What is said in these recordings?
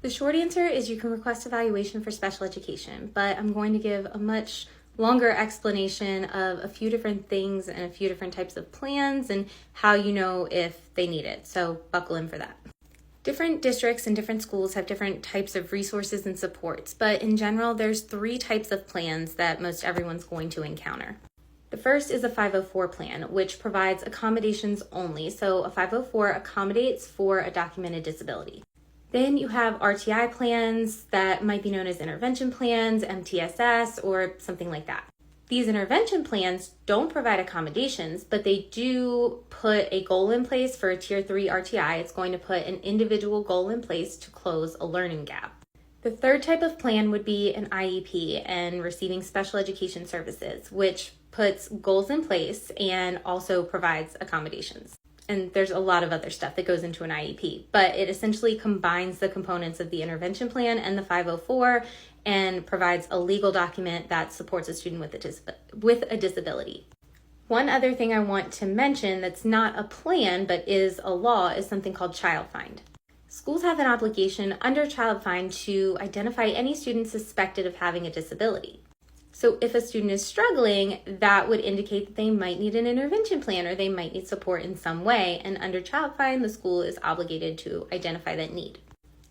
The short answer is you can request evaluation for special education, but I'm going to give a much longer explanation of a few different things and a few different types of plans and how you know if they need it. So buckle in for that. Different districts and different schools have different types of resources and supports, but in general, there's 3 types of plans that most everyone's going to encounter. The first is a 504 plan, which provides accommodations only. So a 504 accommodates for a documented disability. Then you have RTI plans that might be known as intervention plans, MTSS, or something like that. These intervention plans don't provide accommodations, but they do put a goal in place for a Tier 3 RTI. It's going to put an individual goal in place to close a learning gap. The third type of plan would be an IEP and receiving special education services, which puts goals in place and also provides accommodations. And there's a lot of other stuff that goes into an IEP, but it essentially combines the components of the intervention plan and the 504 and provides a legal document that supports a student with a disability. One other thing I want to mention that's not a plan but is a law is something called Child Find. Schools have an obligation under Child Find to identify any student suspected of having a disability. So if a student is struggling, that would indicate that they might need an intervention plan or they might need support in some way. And under Child Find, the school is obligated to identify that need.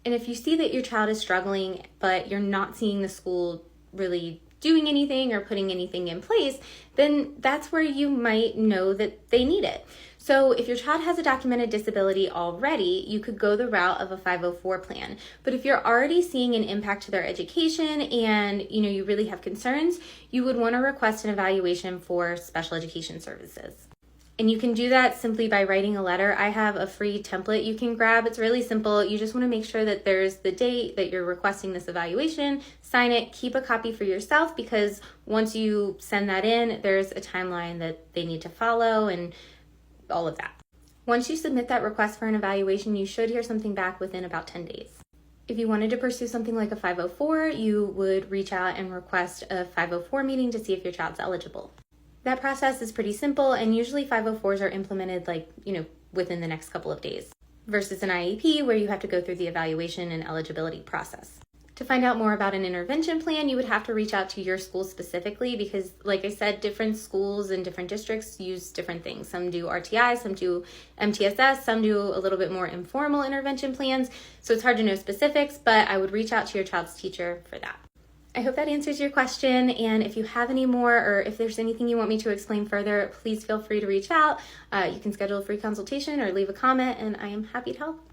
And if you see that your child is struggling, but you're not seeing the school really doing anything or putting anything in place, then that's where you might know that they need it. So if your child has a documented disability already, you could go the route of a 504 plan. But if you're already seeing an impact to their education and you really have concerns, you would want to request an evaluation for special education services. And you can do that simply by writing a letter. I have a free template you can grab. It's really simple. You just want to make sure that there's the date that you're requesting this evaluation, sign it, keep a copy for yourself, because once you send that in, there's a timeline that they need to follow and all of that. Once you submit that request for an evaluation, you should hear something back within about 10 days. If you wanted to pursue something like a 504, you would reach out and request a 504 meeting to see if your child's eligible. That process is pretty simple, and usually 504s are implemented within the next couple of days versus an IEP where you have to go through the evaluation and eligibility process. To find out more about an intervention plan, you would have to reach out to your school specifically because, like I said, different schools and different districts use different things. Some do RTI, some do MTSS, some do a little bit more informal intervention plans. So it's hard to know specifics, but I would reach out to your child's teacher for that. I hope that answers your question, and if you have any more or if there's anything you want me to explain further, please feel free to reach out. You can schedule a free consultation or leave a comment, and I am happy to help.